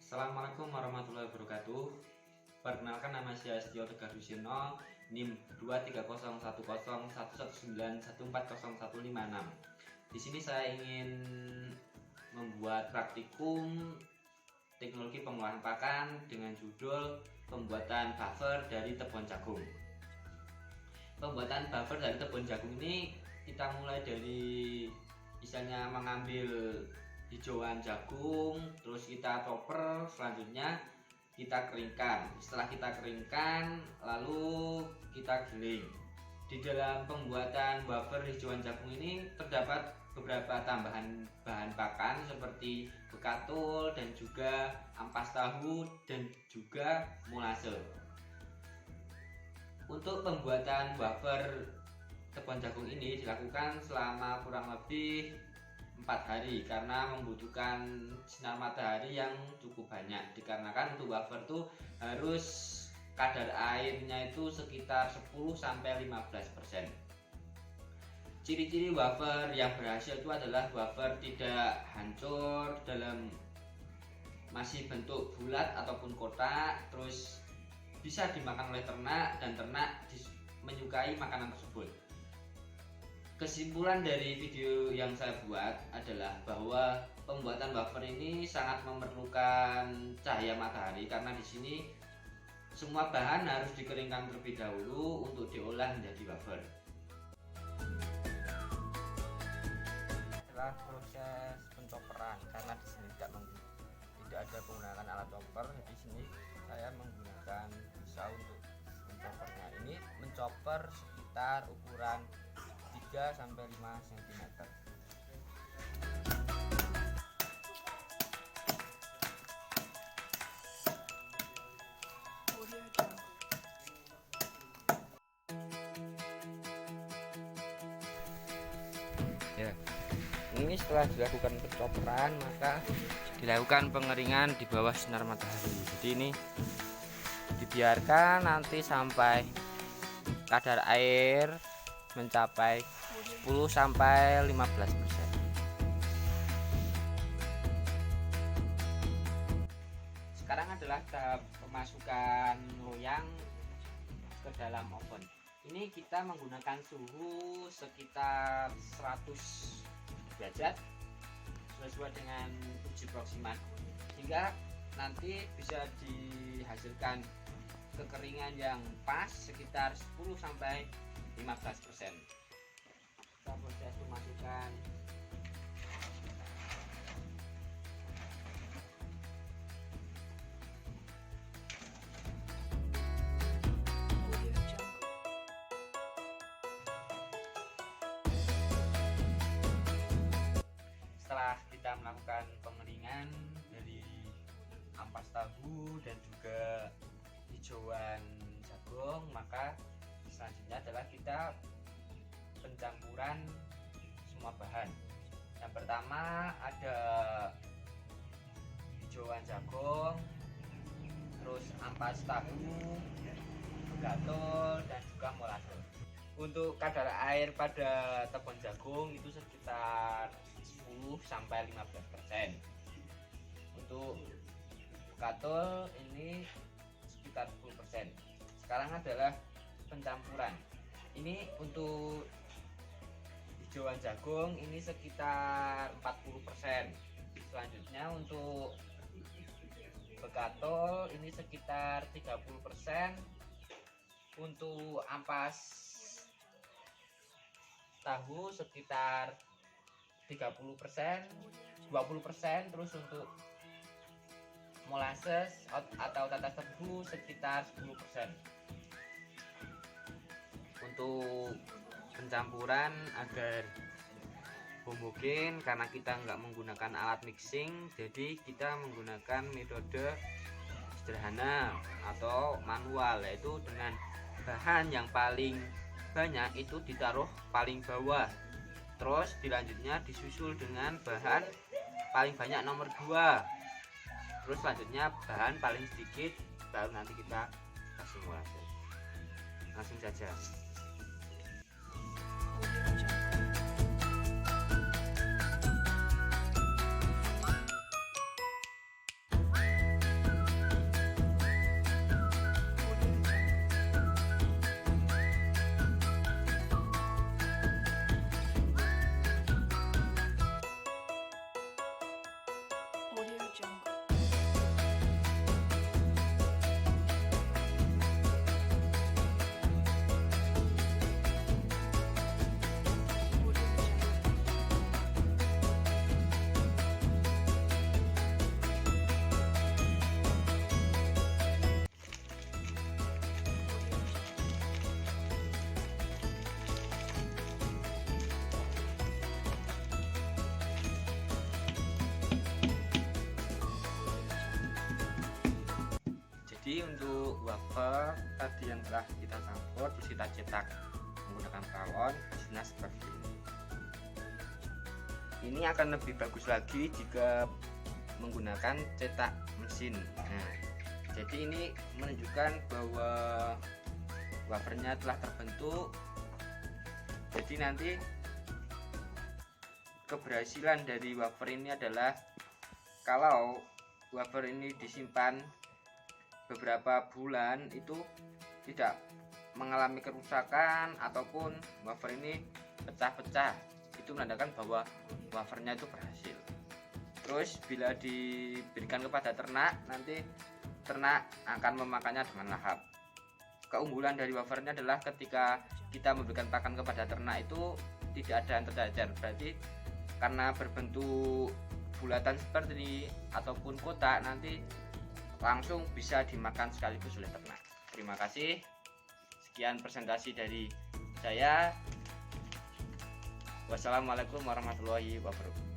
Assalamualaikum warahmatullahi wabarakatuh. Perkenalkan, nama saya Setio Tegar Dusino, NIM 2301111914016. Di sini saya ingin membuat praktikum teknologi pengolahan pakan dengan judul pembuatan buffer dari tepung jagung. Pembuatan buffer dari tepung jagung ini kita mulai dari misalnya mengambil hijauan jagung, terus kita chopper, selanjutnya kita keringkan. Setelah kita keringkan, lalu kita giling. Di dalam pembuatan wafer hijauan jagung ini terdapat beberapa tambahan bahan pakan seperti bekatul dan juga ampas tahu dan juga molase. Untuk pembuatan wafer tepung jagung ini dilakukan selama kurang lebih 4 hari karena membutuhkan sinar matahari yang cukup banyak, dikarenakan untuk wafer itu harus kadar airnya itu sekitar 10-15%. Ciri-ciri wafer yang berhasil itu adalah wafer tidak hancur dalam masih bentuk bulat ataupun kotak, terus bisa dimakan oleh ternak dan ternak menyukai makanan tersebut. Kesimpulan dari video yang saya buat adalah bahwa pembuatan wafer ini sangat memerlukan cahaya matahari karena di sini semua bahan harus dikeringkan terlebih dahulu untuk diolah menjadi wafer. Setelah proses pencoperan, karena di sini tidak ada penggunaan alat chopper, di sini saya menggunakan pisau untuk mencopernya. Ini mencoper sekitar ukuran 3-5 cm. Ya, ini setelah dilakukan pencoperan maka dilakukan pengeringan di bawah sinar matahari. Jadi ini dibiarkan nanti sampai kadar air mencapai 10-15%. Sekarang adalah tahap pemasukan loyang ke dalam oven. Ini kita menggunakan suhu sekitar 100 derajat sesuai dengan uji proximat, hingga nanti bisa dihasilkan kekeringan yang pas sekitar 10-15%. Kita proses memasukkan setelah kita melakukan pengeringan dari ampas tahu dan juga hijauan jagung, maka selanjutnya adalah kita pencampuran semua bahan. Yang pertama ada hijauan jagung, terus ampas tahu, bekatul dan juga molase. Untuk kadar air pada tepung jagung itu sekitar 10-15%. Untuk bekatul ini sekitar 10%. Sekarang adalah pencampuran. Ini untuk hijauan jagung ini sekitar 40%. Selanjutnya untuk bekatul ini sekitar 30%. Untuk ampas tahu sekitar 30%, 20%. Terus untuk molase atau tatas tebu sekitar 10%. Untuk pencampuran agar homogen, karena kita nggak menggunakan alat mixing, jadi kita menggunakan metode sederhana atau manual, yaitu dengan bahan yang paling banyak itu ditaruh paling bawah, terus dilanjutnya disusul dengan bahan paling banyak nomor 2, terus selanjutnya bahan paling sedikit, baru nanti kita kasih molase. Langsung saja. Jadi untuk wafer tadi yang telah kita campur, kita cetak menggunakan galon, hasilnya seperti ini. Ini akan lebih bagus lagi jika menggunakan cetak mesin. Nah, jadi ini menunjukkan bahwa wafernya telah terbentuk. Jadi nanti keberhasilan dari wafer ini adalah kalau wafer ini disimpan beberapa bulan itu tidak mengalami kerusakan ataupun wafer ini pecah-pecah, itu menandakan bahwa wafernya itu berhasil. Terus bila diberikan kepada ternak, nanti ternak akan memakannya dengan lahap. Keunggulan dari wafernya adalah ketika kita memberikan pakan kepada ternak itu tidak ada yang tercecer, berarti karena berbentuk bulatan seperti ini ataupun kotak, nanti langsung bisa dimakan sekaligus oleh ternak. Terima kasih. Sekian presentasi dari saya. Wassalamualaikum warahmatullahi wabarakatuh.